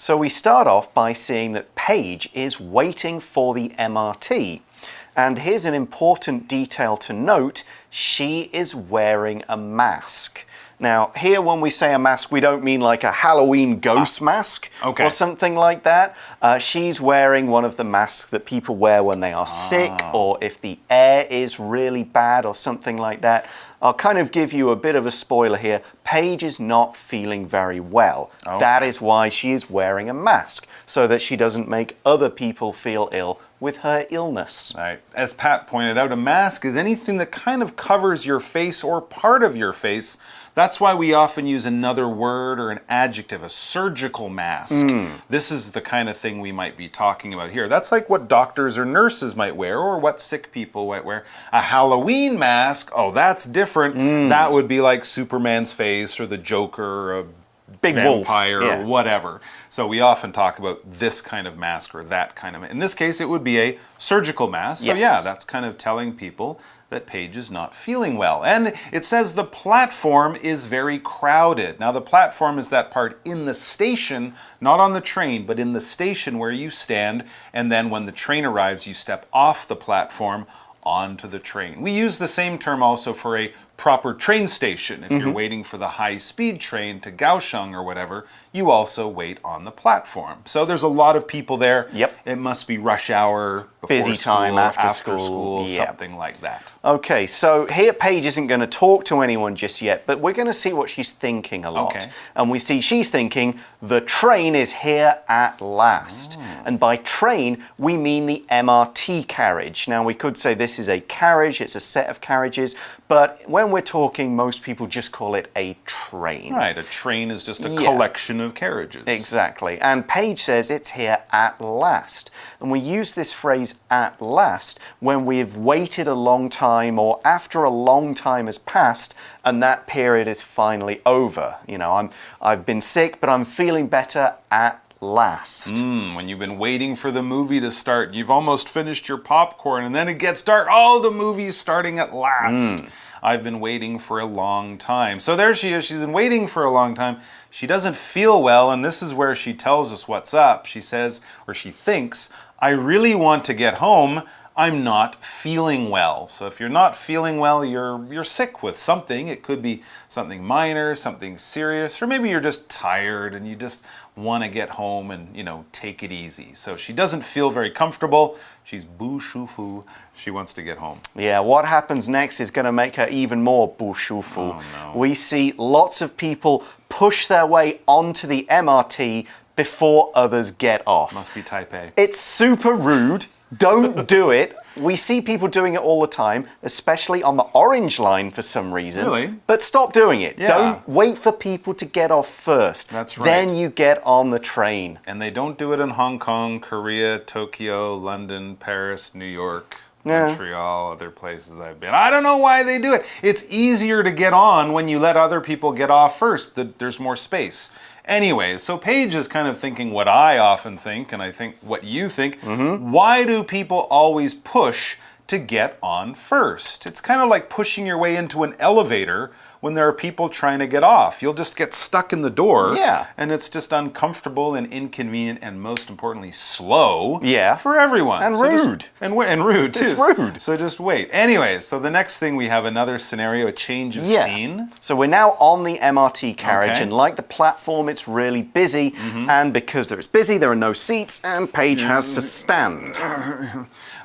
So we start off by seeing that Paige is waiting for the MRT. And here's an important detail to note. She is wearing a mask. Now, here when we say a mask, we don't mean like a Halloween ghost mask or something like that. She's wearing one of the masks that people wear when they are sick or if the air is really bad or something like that. I'll kind of give you a bit of a spoiler here. Paige is not feeling very well. That is why she is wearing a mask, so that she doesn't make other people feel ill with her illness. Right. As Pat pointed out, a mask is anything that kind of covers your face or part of your face. That's why we often use another word or an adjective, a surgical mask. This is the kind of thing we might be talking about here. That's like what doctors or nurses might wear or what sick people might wear. A Halloween mask, oh, that's different. That would be like Superman's face or the Joker or a big vampire or whatever. So we often talk about this kind of mask or that kind of. In this case, it would be a surgical mask. So yeah, that's kind of telling people that Paige is not feeling well. And it says the platform is very crowded. Now the platform is that part in the station, not on the train, but in the station where you stand, and then when the train arrives, you step off the platform onto the train. We use the same term also for a proper train station. If you're waiting for the high-speed train to Kaohsiung or whatever, you also wait on the platform. So there's a lot of people there. It must be rush hour, before busy time, school, after school, something like that. Okay, so here Paige isn't going to talk to anyone just yet, but we're going to see what she's thinking a lot. And we see she's thinking, the train is here at last. And by train, we mean the MRT carriage. Now, we could say this is a carriage, it's a set of carriages, but when we're talking, most people just call it a train. Right, a train is just a collection of carriages. Exactly. And Paige says it's here at last. And we use this phrase at last when we've waited a long time or after a long time has passed and that period is finally over. You know, I've been sick, but I'm feeling better at last. When you've been waiting for the movie to start, you've almost finished your popcorn and then it gets dark. Oh, the movie's starting at last. I've been waiting for a long time. So there she is. She's been waiting for a long time. She doesn't feel well, and this is where she tells us what's up. She says, or she thinks, I really want to get home. I'm not feeling well. So if you're not feeling well, you're sick with something. It could be something minor, something serious, or maybe you're just tired and you just want to get home and, you know, take it easy. So she doesn't feel very comfortable. She's bu shu fu. She wants to get home. Yeah, what happens next is going to make her even more bu shu fu. Oh, no. We see lots of people push their way onto the MRT before others get off. Must be type A. It's super rude. Don't do it. We see people doing it all the time, especially on the orange line for some reason. Really? But stop doing it. Yeah. Don't wait for people to get off first. That's right. Then you get on the train. And they don't do it in Hong Kong, Korea, Tokyo, London, Paris, New York, Montreal, other places I've been. I don't know why they do it. It's easier to get on when you let other people get off first. There's more space. Anyways, so Paige is kind of thinking what I often think, and I think what you think. Why do people always push to get on first? It's kind of like pushing your way into an elevator when there are people trying to get off. You'll just get stuck in the door. And it's just uncomfortable and inconvenient and most importantly slow for everyone. And rude. And rude too. It's rude. So just wait. Anyways, so the next thing we have another scenario, a change of scene. So we're now on the MRT carriage and like the platform, it's really busy. And because it's busy, there are no seats and Paige has to stand.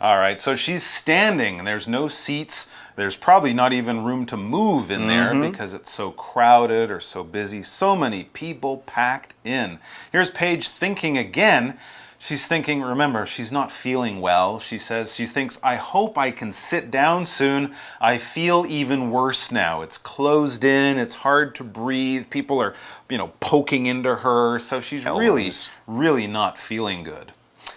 All right, so she's standing and there's no seats. There's probably not even room to move in there because it's so crowded or so busy. So many people packed in. Here's Paige thinking again. She's thinking, remember, she's not feeling well. She says, she thinks, I hope I can sit down soon. I feel even worse now. It's closed in. It's hard to breathe. People are, poking into her. So she's really not feeling good.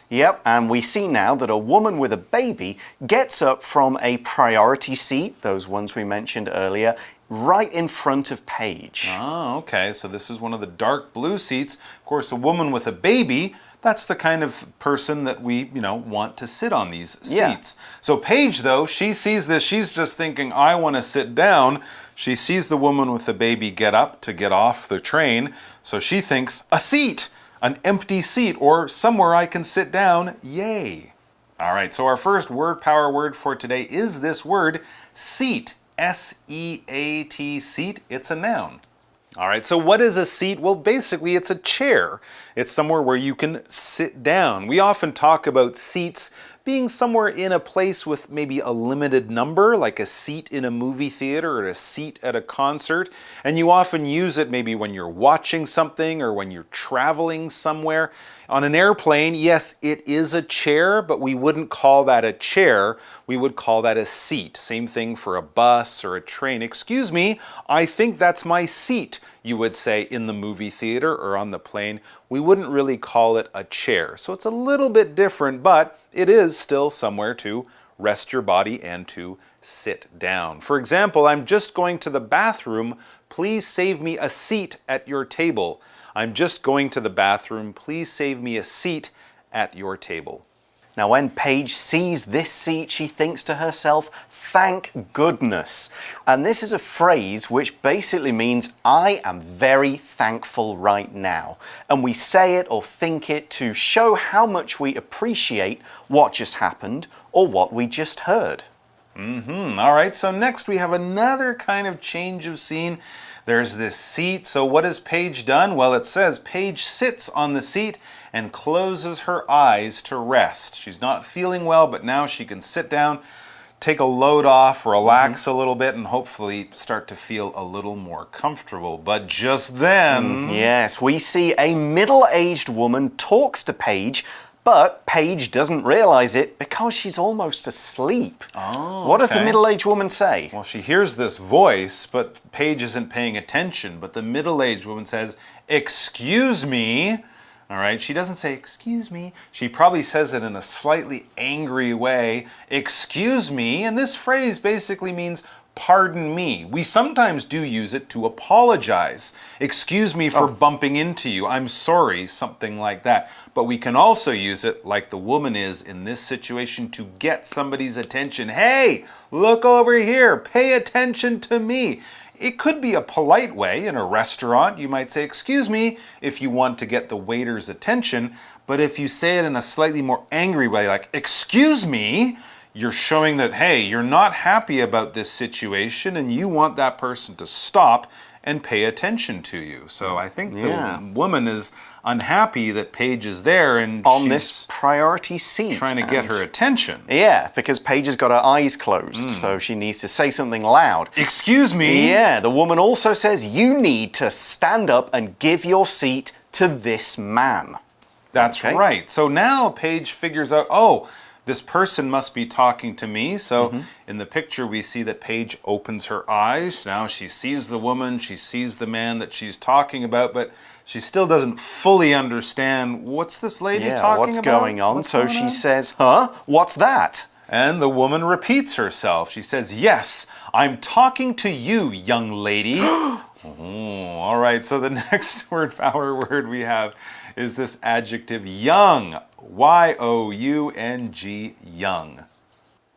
Yep, and we see now that a woman with a baby gets up from a priority seat, those ones we mentioned earlier, right in front of Paige. Oh, okay, so this is one of the dark blue seats. Of course, a woman with a baby, that's the kind of person that we, want to sit on these seats. So Paige, though, she sees this, she's just thinking, I want to sit down. She sees the woman with the baby get up to get off the train, so she thinks, a seat! An empty seat or somewhere I can sit down, yay. All right, so our first word power word for today is this word, seat. S-E-A-T, seat. It's a noun. All right, so what is a seat? Well, basically, it's a chair. It's somewhere where you can sit down. We often talk about seats being somewhere in a place with maybe a limited number, like a seat in a movie theater or a seat at a concert. And you often use it maybe when you're watching something or when you're traveling somewhere. On an airplane, yes, it is a chair, but we wouldn't call that a chair. We would call that a seat. Same thing for a bus or a train. Excuse me, I think that's my seat, you would say in the movie theater or on the plane. We wouldn't really call it a chair. So it's a little bit different, but it is still somewhere to rest your body and to sit down. For example, I'm just going to the bathroom. Please save me a seat at your table. I'm just going to the bathroom. Please save me a seat at your table. Now, when Paige sees this seat, she thinks to herself, thank goodness. And this is a phrase which basically means I am very thankful right now. And we say it or think it to show how much we appreciate what just happened or what we just heard. All right, so next we have another kind of change of scene. There's this seat. So what has Paige done? Well, it says Paige sits on the seat and closes her eyes to rest. She's not feeling well, but now she can sit down, take a load off, relax a little bit, and hopefully start to feel a little more comfortable. But just then... Yes, we see a middle-aged woman talks to Paige, but Paige doesn't realize it because she's almost asleep. Oh, what does the middle-aged woman say? Well, she hears this voice, but Paige isn't paying attention. But the middle-aged woman says, excuse me. All right, she doesn't say, excuse me. She probably says it in a slightly angry way, excuse me. And this phrase basically means, pardon me. We sometimes do use it to apologize. Excuse me for bumping into you. I'm sorry, something like that. But we can also use it, like the woman is in this situation, to get somebody's attention. Hey, look over here. Pay attention to me. It could be a polite way in a restaurant. You might say, excuse me, if you want to get the waiter's attention. But if you say it in a slightly more angry way, like, excuse me, you're showing that, hey, you're not happy about this situation and you want that person to stop and pay attention to you. So I think the woman is unhappy that Paige is there and on she's this priority seat. Trying to get her attention. Yeah, because Paige has got her eyes closed, so she needs to say something loud. Excuse me. Yeah, the woman also says you need to stand up and give your seat to this man. That's right. So now Paige figures out, oh, this person must be talking to me. So in the picture, we see that Paige opens her eyes. Now she sees the woman, she sees the man that she's talking about, but she still doesn't fully understand what's this lady talking what's about? Going on? What's so going she on? says, huh? What's that? And the woman repeats herself. She says, yes, I'm talking to you, young lady. All right, so the next power word we have is this adjective young. Y-O-U-N-G, young.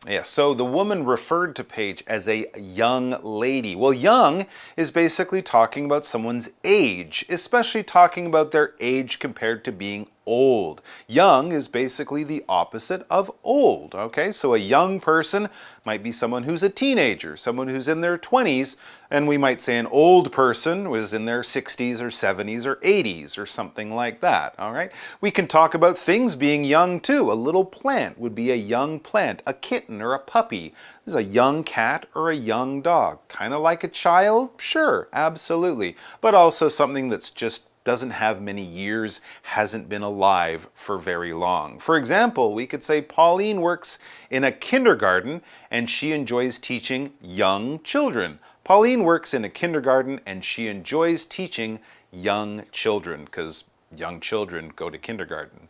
Yeah, so the woman referred to Paige as a young lady. Well, young is basically talking about someone's age, especially talking about their age compared to being old. Young is basically the opposite of old, okay? So a young person might be someone who's a teenager, someone who's in their 20s, and we might say an old person was in their 60s or 70s or 80s or something like that, all right? We can talk about things being young too. A little plant would be a young plant, a kitten or a puppy. This is a young cat or a young dog. Kind of like a child? Sure, absolutely. But also something that's just doesn't have many years, hasn't been alive for very long. For example, we could say Pauline works in a kindergarten and she enjoys teaching young children. Pauline works in a kindergarten and she enjoys teaching young children because young children go to kindergarten.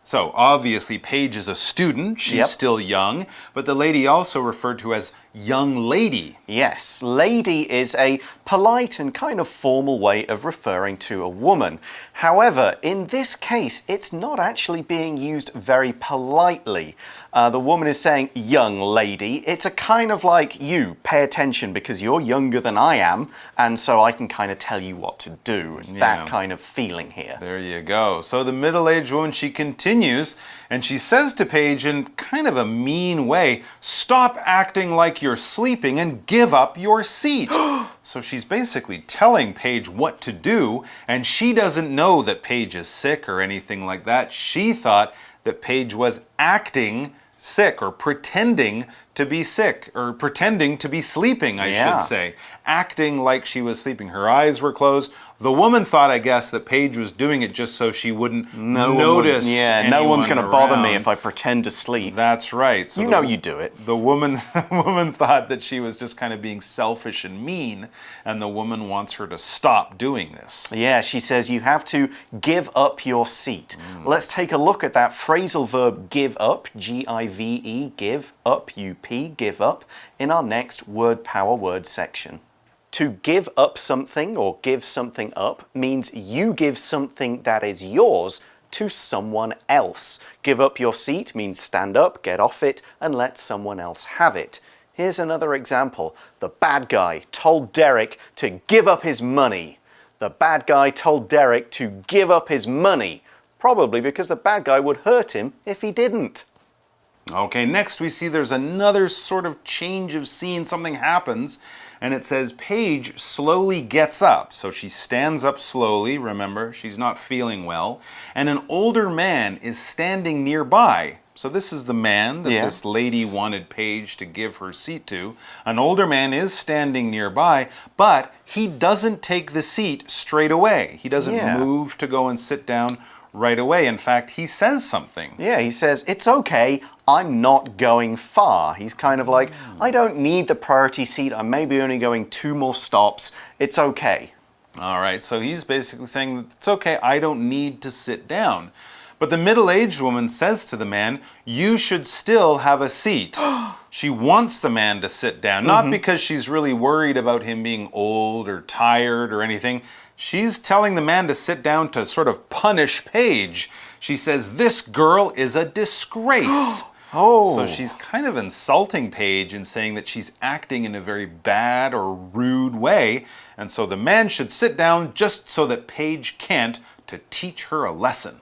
So obviously Paige is a student, she's still young, but the lady also referred to as young lady. Yes, lady is a polite and kind of formal way of referring to a woman. However, in this case, it's not actually being used very politely. The woman is saying, young lady. It's a kind of like, you, pay attention because you're younger than I am, and so I can kind of tell you what to do. It's that kind of feeling here. There you go. So the middle-aged woman, she continues, and she says to Paige in kind of a mean way, stop acting like you're sleeping and give up your seat. So she's basically telling Paige what to do, and she doesn't know that Paige is sick or anything like that. She thought that Paige was acting sick or pretending to be sick or pretending to be sleeping, I should say. Acting like she was sleeping. Her eyes were closed. The woman thought, I guess, that Paige was doing it just so she wouldn't notice. No one's going to bother me if I pretend to sleep. That's right. So you do it. The woman thought that she was just kind of being selfish and mean, and the woman wants her to stop doing this. Yeah, she says you have to give up your seat. Let's take a look at that phrasal verb give up, G-I-V-E, give up, U-P, give up, in our next word power word section. To give up something or give something up means you give something that is yours to someone else. Give up your seat means stand up, get off it, and let someone else have it. Here's another example. The bad guy told Derek to give up his money. The bad guy told Derek to give up his money, probably because the bad guy would hurt him if he didn't. Okay, next we see there's another sort of change of scene. Something happens, and it says Paige slowly gets up. So she stands up slowly. Remember, she's not feeling well. And an older man is standing nearby. So this is the man that this lady wanted Paige to give her seat to. An older man is standing nearby, but he doesn't take the seat straight away. He doesn't move to go and sit down right away. In fact, he says something. Yeah, he says, it's okay, I'm not going far. He's kind of like, I don't need the priority seat, I'm maybe only going 2 more stops, it's okay. All right, so he's basically saying, it's okay, I don't need to sit down. But the middle-aged woman says to the man, you should still have a seat. She wants the man to sit down, not because she's really worried about him being old or tired or anything. She's telling the man to sit down to sort of punish Paige. She says, this girl is a disgrace. So she's kind of insulting Paige and saying that she's acting in a very bad or rude way. And so the man should sit down just so that Paige can't, to teach her a lesson.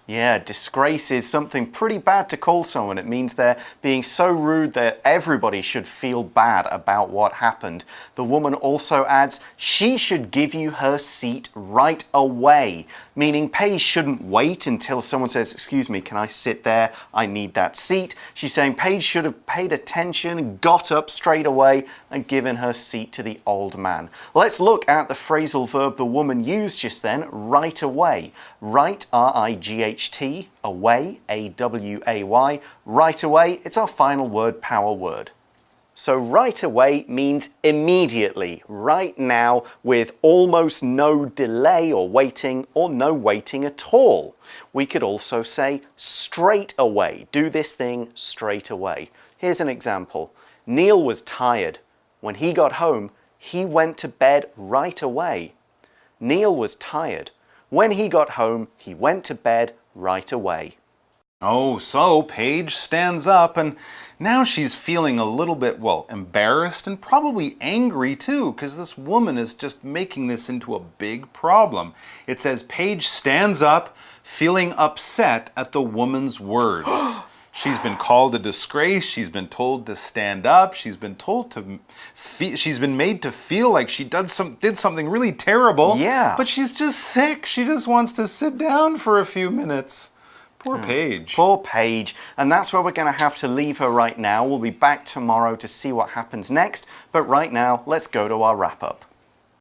Yeah, disgrace is something pretty bad to call someone. It means they're being so rude that everybody should feel bad about what happened. The woman also adds, she should give you her seat right away, meaning Paige shouldn't wait until someone says, excuse me, can I sit there? I need that seat. She's saying Paige should have paid attention, got up straight away, and given her seat to the old man. Let's look at the phrasal verb the woman used just then, right away. Right, R-I-G-H-T, away, A-W-A-Y, right away, it's our final word power word. So right away means immediately, right now, with almost no delay or waiting, or no waiting at all. We could also say straight away, do this thing straight away. Here's an example. Neil was tired. When he got home, he went to bed right away. Neil was tired. When he got home, he went to bed right away. Oh, so Paige stands up, and now she's feeling a little bit, well, embarrassed and probably angry too, because this woman is just making this into a big problem. It says Paige stands up, feeling upset at the woman's words. She's been called a disgrace. She's been told to stand up. She's been told to. She's been made to feel like she did something really terrible. Yeah. But she's just sick. She just wants to sit down for a few minutes. Poor Paige. Poor Paige. And that's where we're going to have to leave her right now. We'll be back tomorrow to see what happens next. But right now, let's go to our wrap-up.